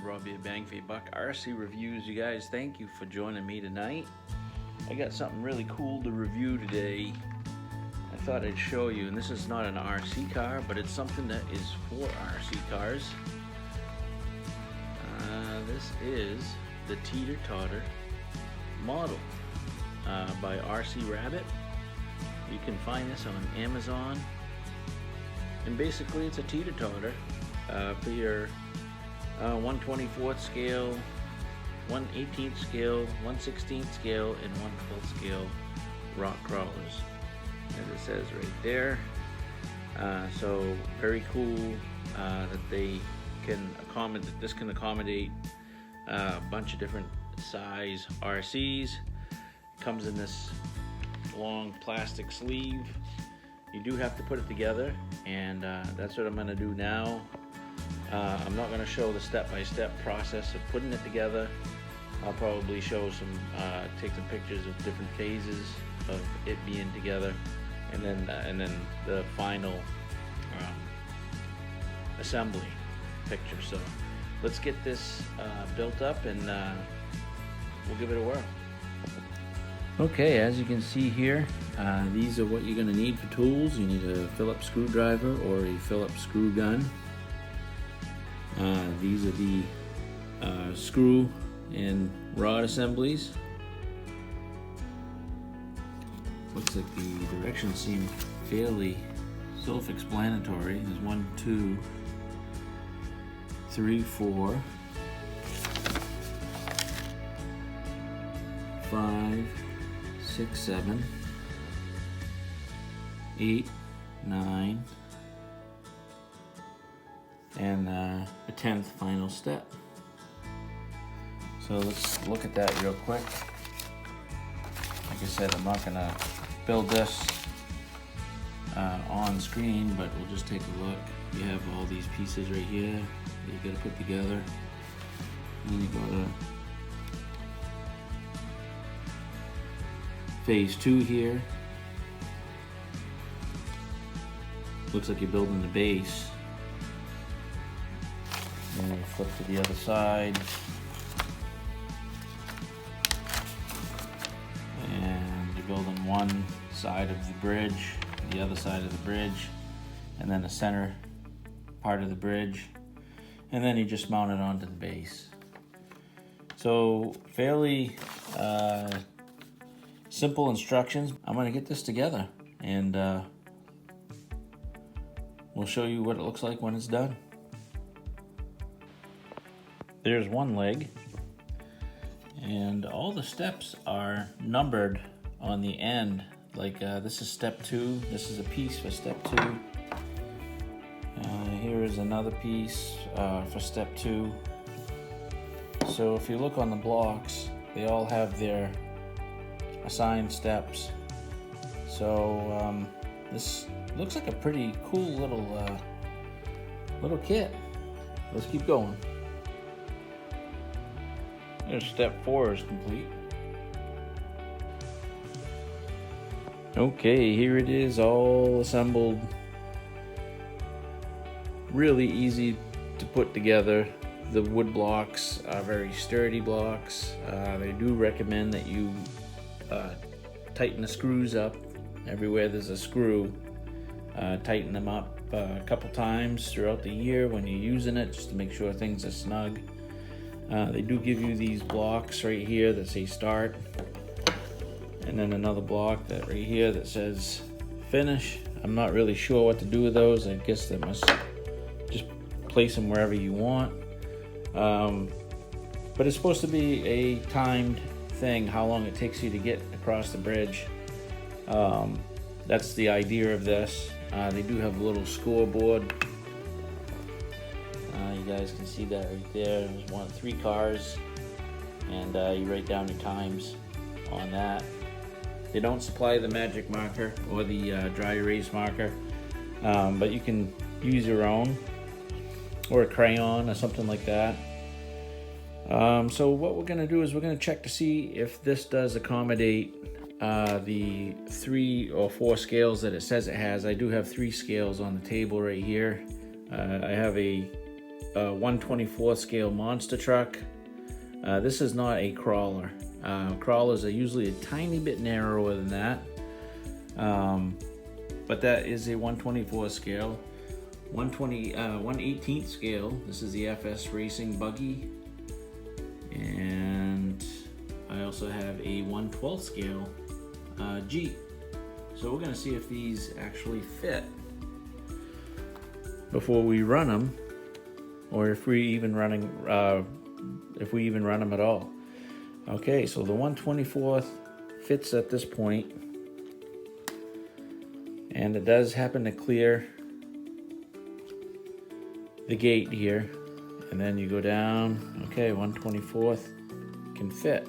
Robbie a Bang for your buck. RC Reviews, you guys, thank you for joining me tonight. I got something really cool to review today. I thought I'd show you, and this is not an RC car, but it's something that is for RC cars. This is the Teeter Totter model by RC Rabbit. You can find this on Amazon, and basically it's a teeter totter for your 1/24th scale, 1/18th scale, 1/16th scale, and 1/12th scale rock crawlers, as it says right there. So very cool that they can accommodate. This can accommodate a bunch of different size RCs. Comes in this long plastic sleeve. You do have to put it together, and that's what I'm going to do now. I'm not going to show the step-by-step process of putting it together. I'll probably show take some pictures of different phases of it being together, and then the final assembly picture. So let's get this built up, and we'll give it a whirl. Okay, as you can see here, these are what you're going to need for tools. You need a Phillips screwdriver or a Phillips screw gun. These are the screw and rod assemblies. Looks like the directions seem fairly self-explanatory. There's 1, 2, 3, 4, 5, 6, 7, 8, 9, and the 10th final step. So let's look at that real quick. Like I said, I'm not gonna build this on screen, but we'll just take a look. You have all these pieces right here that you gotta put together. And then you go to phase 2 here. Looks like you're building the base. And then you flip to the other side. And you're building one side of the bridge, the other side of the bridge, and then the center part of the bridge. And then you just mount it onto the base. So fairly simple instructions. I'm going to get this together, and we'll show you what it looks like when it's done. There's one leg, and all the steps are numbered on the end. Like this is step 2. This is a piece for step 2. Here is another piece for step 2. So if you look on the blocks, they all have their assigned steps. So this looks like a pretty cool little kit. Let's keep going. There's step 4 is complete. Okay, here it is, all assembled. Really easy to put together. The wood blocks are very sturdy blocks. They do recommend that you tighten the screws up. Everywhere there's a screw, tighten them up a couple times throughout the year when you're using it, just to make sure things are snug. They do give you these blocks right here that say start, and then another block that right here that says finish. I'm not really sure what to do with those. I guess that must just place them wherever you want. But it's supposed to be a timed thing, how long it takes you to get across the bridge. That's the idea of this. They do have a little scoreboard. You guys can see that right there. There's 3 cars, and you write down your times on that. They don't supply the magic marker or the dry erase marker, but you can use your own, or a crayon or something like that. So what we're going to do is we're going to check to see if this does accommodate the 3 or 4 scales that it says it has. I do have 3 scales on the table right here. I have a 1/24 scale monster truck. This is not a crawler. Crawlers are usually a tiny bit narrower than that, but that is a 1/24 scale. 1/18 scale. This is the FS Racing buggy, and I also have a 1/12 scale Jeep. So we're gonna see if these actually fit before we run them, or if we even run them at all. Okay, so the 1/24 fits at this point, and it does happen to clear the gate here, and then you go down. Okay, 1/24 can fit.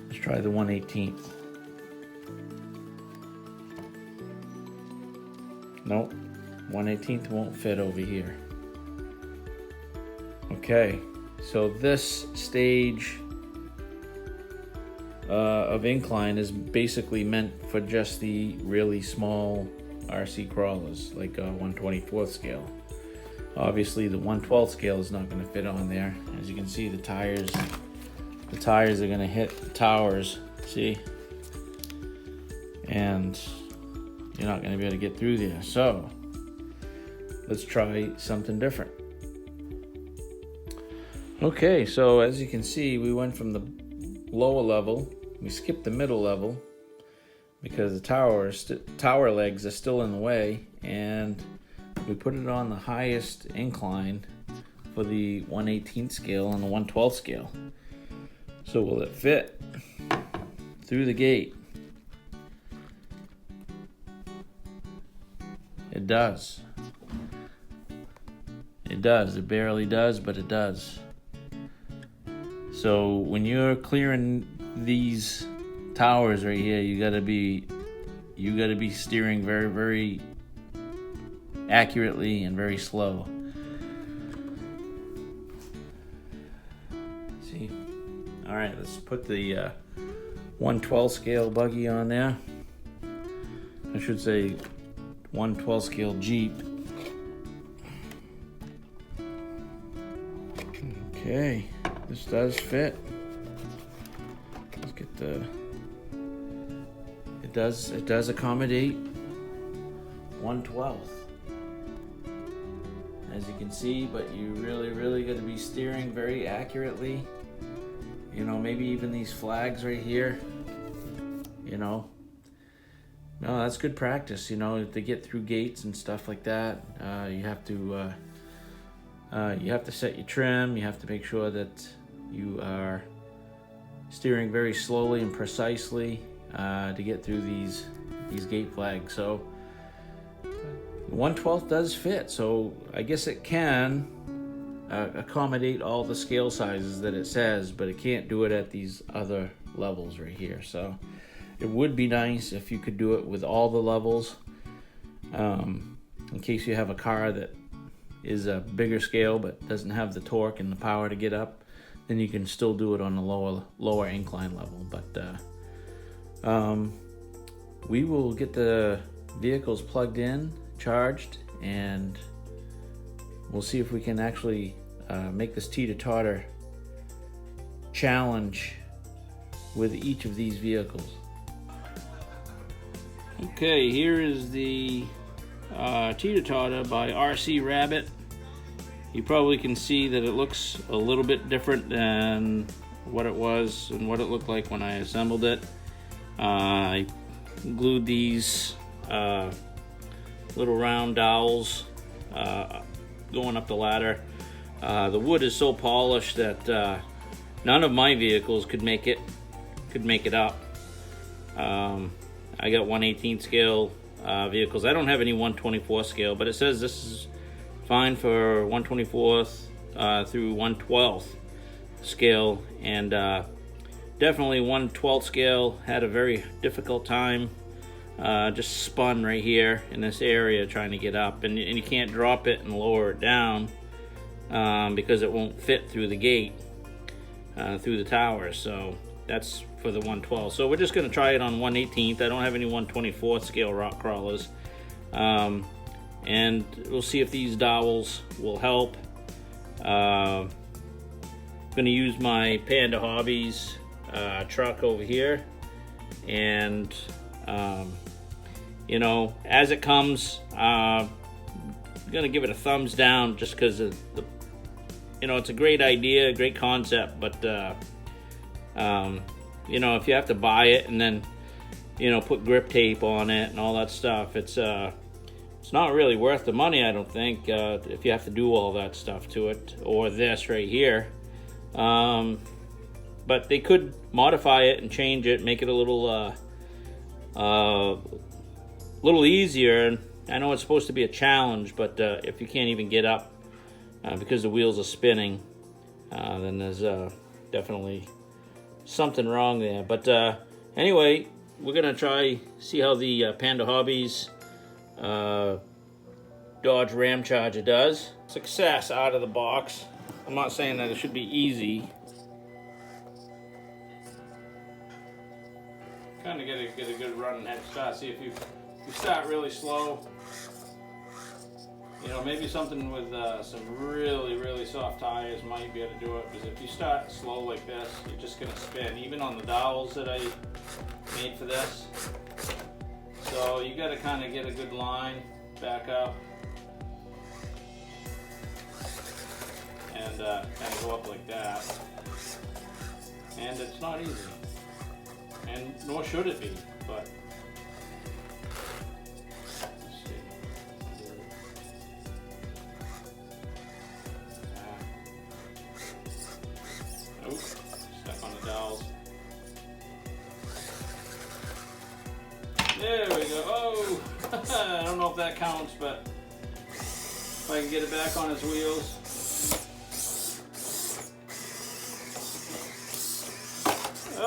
Let's try the 1/18. Nope, 1/18 won't fit over here. Okay, so this stage of incline is basically meant for just the really small RC crawlers, like a 1/24 scale. Obviously the 1/12 scale is not going to fit on there. As you can see, the tires are going to hit the towers, see? And you're not going to be able to get through there. So let's try something different. Okay, so as you can see, we went from the lower level, we skipped the middle level because the tower legs are still in the way, and we put it on the highest incline for the 1/18 scale and the 1/12 scale. So will it fit through the gate? It does. It does. It barely does, but it does. So when you're clearing these towers right here, you gotta be steering very, very accurately and very slow. See? All right, let's put the 1/12 scale buggy on there. I should say 1/12 scale Jeep. Okay, this does fit. Let's get the. It does accommodate 1/12, as you can see, but you really got to be steering very accurately. You know, maybe even these flags right here. You know, no, that's good practice. You know, to get through gates and stuff like that, you have to set your trim. You have to make sure that you are steering very slowly and precisely to get through these gate flags. So 1/12 does fit, so I guess it can accommodate all the scale sizes that it says, but it can't do it at these other levels right here. So it would be nice if you could do it with all the levels, in case you have a car that is a bigger scale but doesn't have the torque and the power to get up. Then you can still do it on a lower incline level. But we will get the vehicles plugged in, charged, and we'll see if we can actually make this Totter challenge with each of these vehicles. Okay, here is the Totter by RC Rabbit. You probably can see that it looks a little bit different than what it was and what it looked like when I assembled it. I glued these little round dowels going up the ladder. The wood is so polished that none of my vehicles could make it up. I got 1/18 scale vehicles. I don't have any 1/24 scale, but it says this is fine for 1/24 through 1/12 scale, and definitely 1/12 scale had a very difficult time. Just spun right here in this area trying to get up, and you can't drop it and lower it down because it won't fit through the gate through the tower. So that's for the 1/12. So we're just going to try it on 1/18. I don't have any 1/24 scale rock crawlers, and we'll see if these dowels will help. I'm going to use my Panda Hobbies truck over here, and you know, as it comes, I'm gonna give it a thumbs down just because of the, you know, it's a great idea, great concept, but you know, if you have to buy it and then, you know, put grip tape on it and all that stuff, it's not really worth the money, I don't think, if you have to do all that stuff to it, or this right here. But they could modify it and change it, make it a little easier. I know it's supposed to be a challenge, but if you can't even get up because the wheels are spinning, then there's definitely something wrong there. But anyway, we're gonna see how the Panda Hobbies Dodge Ram Charger does. Success out of the box. I'm not saying that it should be easy. Kind of get a good run and head start. See if you start really slow. You know, maybe something with some really soft tires might be able to do it. Because if you start slow like this, you're just gonna spin. Even on the dowels that I made for this. So you got to kind of get a good line, back up, and kind of go up like that. And it's not easy. And nor should it be, but let's see. Oh, stuck on the dowels. There we go. Oh, I don't know if that counts, but if I can get it back on its wheels.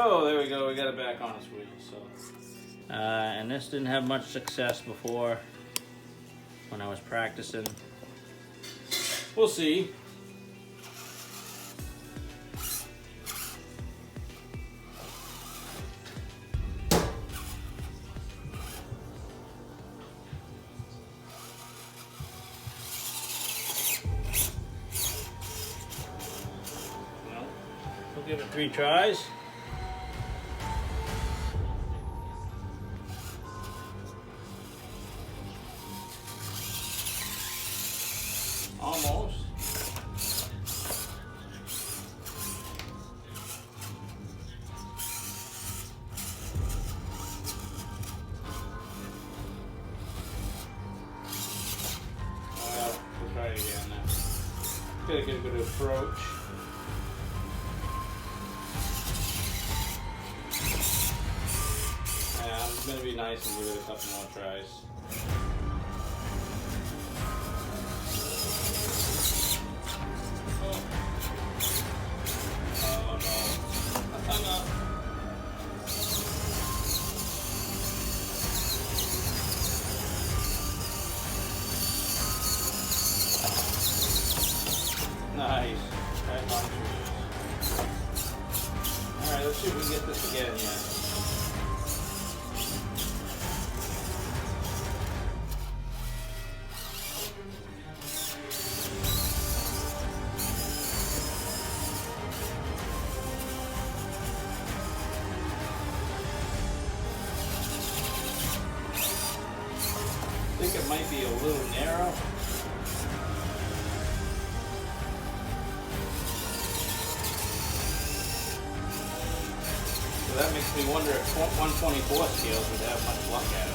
Oh, there we go. We got it back on its wheels. So, and this didn't have much success before when I was practicing. We'll see. We'll give it 3 tries. Almost. We'll try it again now. Gotta get a good approach. Yeah, I'm gonna be nice and give it a couple more tries. Nice. Right on. Alright, let's see if we can get this again, yeah. I think it might be a little narrow. So that makes me wonder if 124 scales would have much luck at it.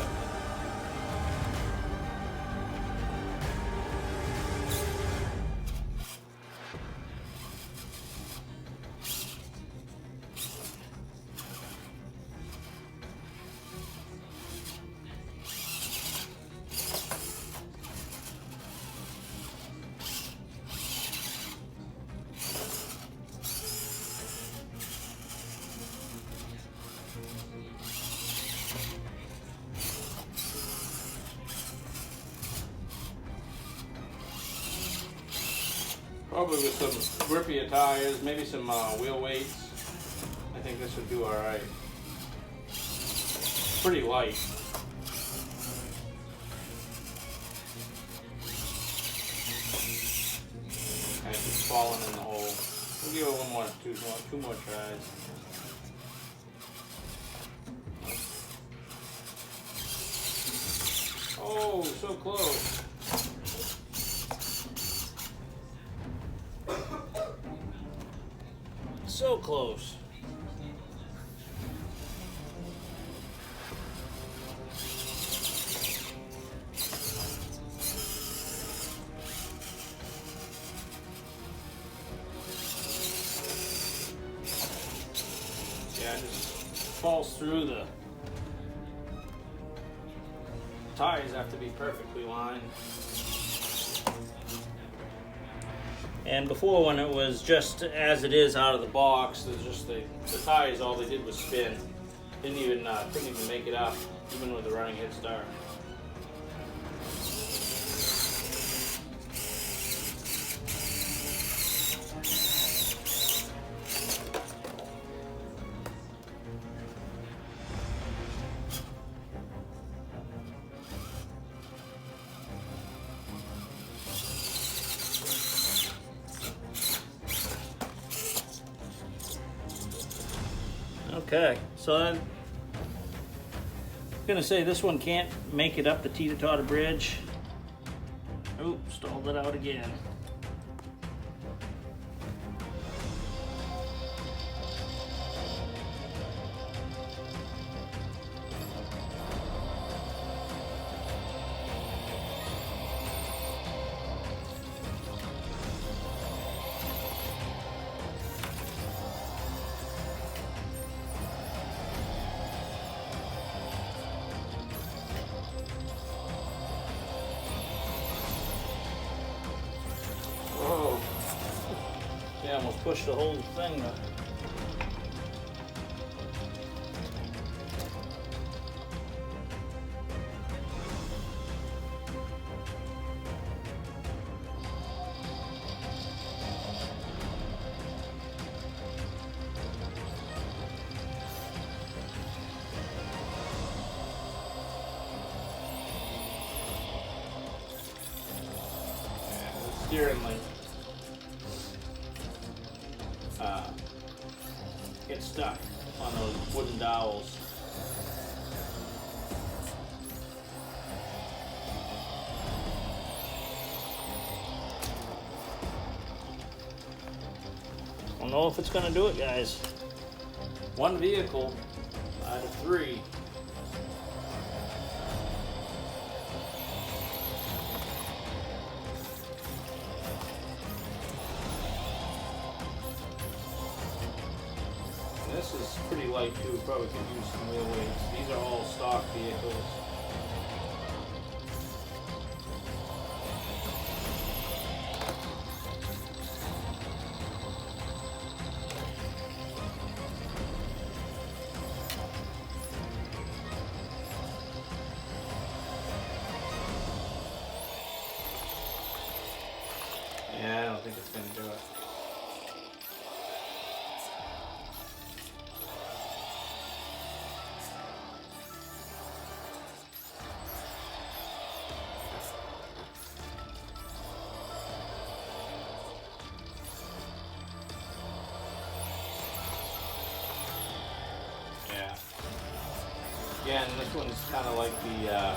Probably with some grippier tires, maybe some wheel weights. I think this would do alright. Pretty light. it keeps falling in the hole. We'll give it two more tries. Oh, so close. So close. Yeah, it just falls through. The tires have to be perfectly lined. And before, when it was just as it is out of the box, there's just the tires, all they did was spin. Couldn't even make it up, even with a running head start. Okay, so I'm gonna say this one can't make it up the Teeter Totter bridge. Oop, stalled it out again. Yeah, almost pushed the whole thing up. The steering link gets stuck on those wooden dowels. Don't know if it's gonna do it, guys. One vehicle out of 3. This is pretty light too, probably could use some wheel weights. These are all stock vehicles. Yeah, I don't think it's going to do it. Again, this one's kind of like the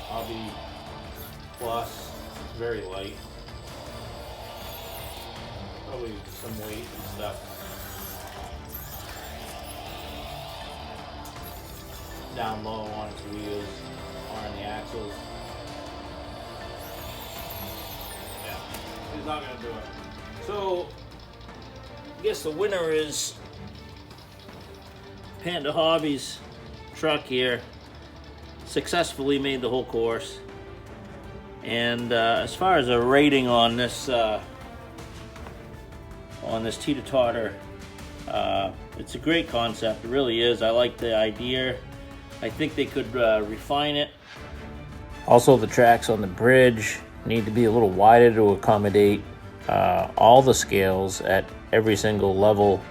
Hobby Plus, very light. Probably some weight and stuff. Down low on its wheels or on the axles. Yeah, it's not going to do it. So, I guess the winner is Panda Hobbies truck here. Successfully made the whole course. And as far as a rating on this Teeter Totter, it's a great concept. It really is. I like the idea. I think they could refine it. Also, the tracks on the bridge need to be a little wider to accommodate all the scales at every single level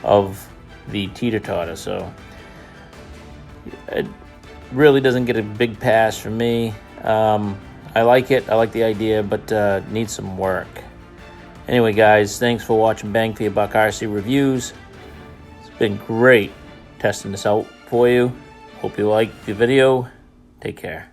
of the Teeter Totter. So it really doesn't get a big pass from me. I like it. I like the idea, but needs some work. Anyway, guys, thanks for watching Bang for Your Buck RC Reviews. It's been great testing this out for you. Hope you liked the video. Take care.